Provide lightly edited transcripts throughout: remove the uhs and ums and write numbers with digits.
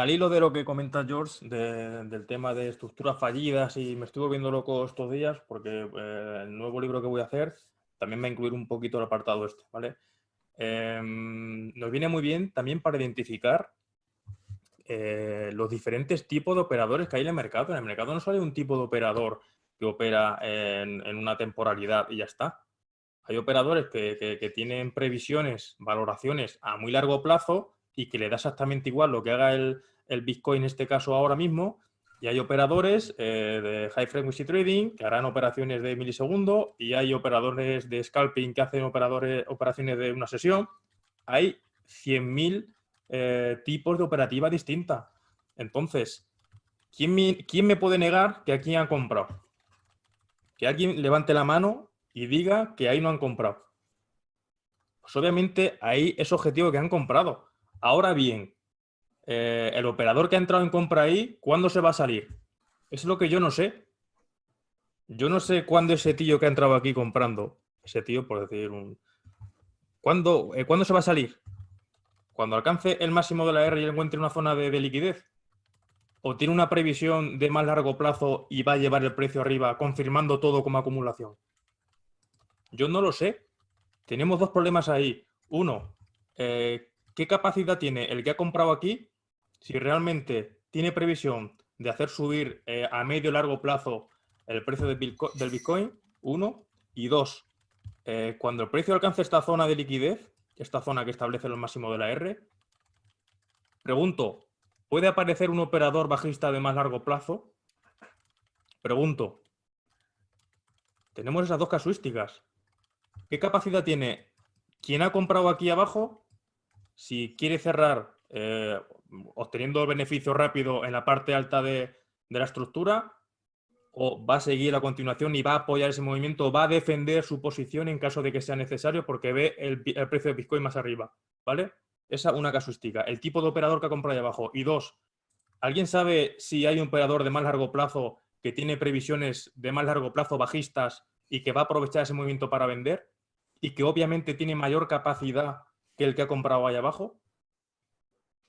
al hilo de lo que comenta George del tema de estructuras fallidas, y me estoy volviendo loco estos días porque el nuevo libro que voy a hacer también va a incluir un poquito el apartado este, ¿vale? Nos viene muy bien también para identificar los diferentes tipos de operadores que hay en el mercado. En el mercado no solo hay un tipo de operador que opera en una temporalidad y ya está. Hay operadores que tienen previsiones, valoraciones a muy largo plazo y que le da exactamente igual lo que haga el Bitcoin en este caso ahora mismo. Y hay operadores de high frequency trading que harán operaciones de milisegundo, y hay operadores de scalping que hacen operaciones de una sesión. Hay 100.000 tipos de operativa distinta. Entonces, ¿quién me puede negar que aquí han comprado? Que alguien levante la mano y diga que ahí no han comprado. Pues obviamente ahí es objetivo que han comprado. Ahora bien, el operador que ha entrado en compra ahí, ¿cuándo se va a salir? Eso es lo que yo no sé. Yo no sé cuándo ese tío que ha entrado aquí comprando, ese tío, por decir un... ¿Cuándo se va a salir? ¿Cuando alcance el máximo de la R y encuentre una zona de liquidez? ¿O tiene una previsión de más largo plazo y va a llevar el precio arriba, confirmando todo como acumulación? Yo no lo sé. Tenemos dos problemas ahí. Uno, ¿qué capacidad tiene el que ha comprado aquí? Si realmente tiene previsión de hacer subir a medio o largo plazo el precio del Bitcoin, uno. Y dos, cuando el precio alcance esta zona de liquidez, esta zona que establece el máximo de la R, pregunto, ¿puede aparecer un operador bajista de más largo plazo? Pregunto, tenemos esas dos casuísticas. ¿Qué capacidad tiene quien ha comprado aquí abajo si quiere cerrar obteniendo el beneficio rápido en la parte alta de la estructura, o va a seguir a continuación y va a apoyar ese movimiento, o va a defender su posición en caso de que sea necesario porque ve el precio de Bitcoin más arriba? ¿Vale? Esa es una casuística. El tipo de operador que ha comprado ahí abajo. Y dos, ¿alguien sabe si hay un operador de más largo plazo que tiene previsiones de más largo plazo bajistas y que va a aprovechar ese movimiento para vender y que obviamente tiene mayor capacidad que el que ha comprado ahí abajo?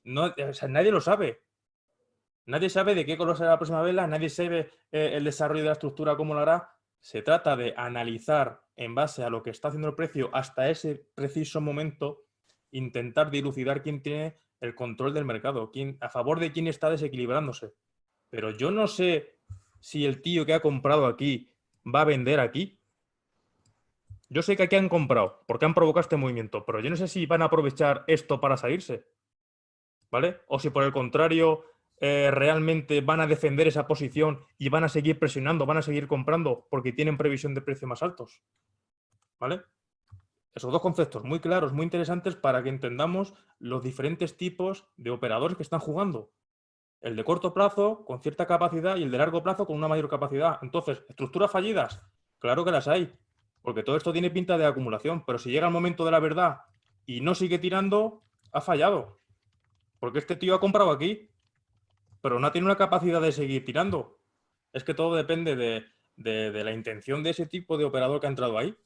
No, o sea, nadie lo sabe. Nadie sabe de qué color será la próxima vela, nadie sabe el desarrollo de la estructura, cómo lo hará. Se trata de analizar en base a lo que está haciendo el precio hasta ese preciso momento, intentar dilucidar quién tiene el control del mercado, a favor de quién está desequilibrándose. Pero yo no sé si el tío que ha comprado aquí va a vender aquí. Yo sé que aquí han comprado porque han provocado este movimiento, pero yo no sé si van a aprovechar esto para salirse, ¿vale? O si por el contrario realmente van a defender esa posición y van a seguir presionando, van a seguir comprando porque tienen previsión de precios más altos, ¿vale? Esos dos conceptos muy claros, muy interesantes para que entendamos los diferentes tipos de operadores que están jugando. El de corto plazo con cierta capacidad y el de largo plazo con una mayor capacidad. Entonces, ¿estructuras fallidas? Claro que las hay, porque todo esto tiene pinta de acumulación, pero si llega el momento de la verdad y no sigue tirando, ha fallado. Porque este tío ha comprado aquí, pero no tiene una capacidad de seguir tirando. Es que todo depende de la intención de ese tipo de operador que ha entrado ahí.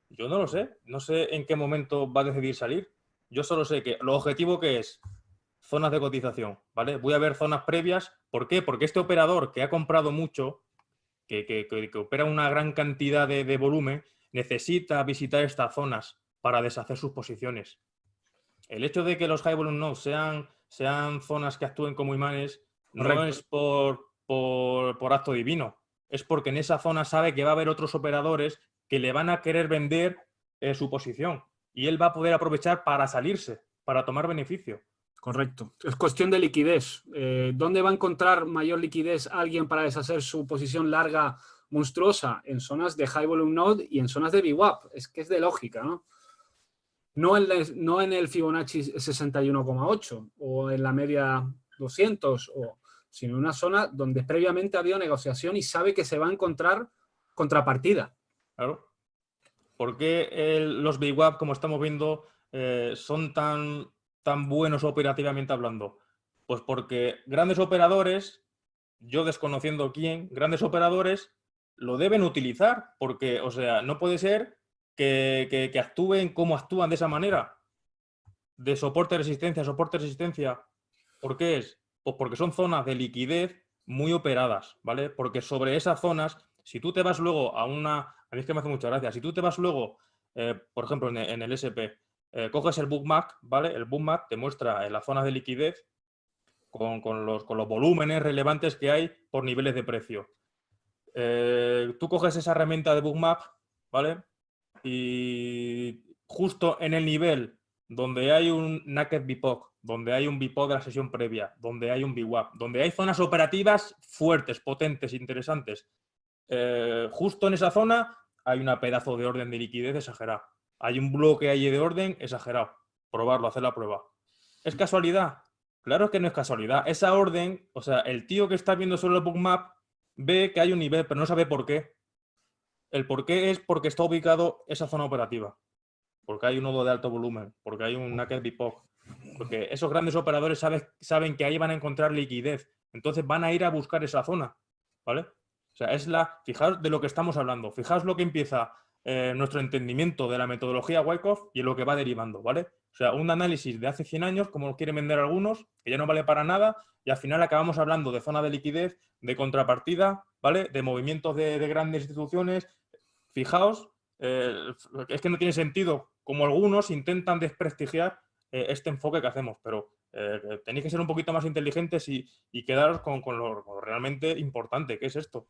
Yo no lo sé, no sé en qué momento va a decidir salir. Yo solo sé que lo objetivo que es zonas de cotización, ¿vale? Voy a ver zonas previas. ¿Por qué? Porque este operador que ha comprado mucho, que opera una gran cantidad de volumen, necesita visitar estas zonas para deshacer sus posiciones. El hecho de que los high volume nodes sean zonas que actúen como imanes no Correcto. es por acto divino, es porque en esa zona sabe que va a haber otros operadores que le van a querer vender su posición y él va a poder aprovechar para salirse, para tomar beneficio. Correcto. Es cuestión de liquidez. ¿Dónde va a encontrar mayor liquidez alguien para deshacer su posición larga monstruosa? En zonas de high volume node y en zonas de VWAP. Es que es de lógica, ¿no? No en el Fibonacci 61,8 o en la media 200, sino en una zona donde previamente ha habido negociación y sabe que se va a encontrar contrapartida. Claro. ¿Por qué los VWAP, como estamos viendo, son tan buenos operativamente hablando? Pues porque grandes operadores, yo desconociendo quién, grandes operadores lo deben utilizar, porque, o sea, no puede ser que actúen como actúan de esa manera, de soporte-resistencia, soporte-resistencia. ¿Por qué es? Pues porque son zonas de liquidez muy operadas, ¿vale? Porque sobre esas zonas, si tú te vas luego a una... A mí es que me hace mucha gracia. Si tú te vas luego, por ejemplo, en el SP, coges el bookmap, ¿vale? El bookmap te muestra las zonas de liquidez con los volúmenes relevantes que hay por niveles de precio. Tú coges esa herramienta de bookmap, ¿vale? Y justo en el nivel donde hay un naked BIPOC, donde hay un BIPOC de la sesión previa, donde hay un VWAP, donde hay zonas operativas fuertes, potentes, interesantes, justo en esa zona hay una pedazo de orden de liquidez exagerado. Hay un bloque ahí de orden exagerado. Probarlo, hacer la prueba. ¿Es casualidad? Claro que no es casualidad. Esa orden, o sea, el tío que está viendo solo el bookmap ve que hay un nivel, pero no sabe por qué. El por qué es porque está ubicado esa zona operativa. Porque hay un nodo de alto volumen, porque hay un naked BIPOC, porque esos grandes operadores saben que ahí van a encontrar liquidez, entonces van a ir a buscar esa zona, ¿vale? O sea, fijaos de lo que estamos hablando, fijaos lo que empieza nuestro entendimiento de la metodología Wyckoff y en lo que va derivando, ¿vale? O sea, un análisis de hace 100 años, como lo quieren vender algunos, que ya no vale para nada, y al final acabamos hablando de zona de liquidez, de contrapartida, ¿vale? De movimientos de grandes instituciones. Fijaos, es que no tiene sentido, como algunos intentan desprestigiar este enfoque que hacemos, pero tenéis que ser un poquito más inteligentes y quedaros con lo realmente importante, que es esto.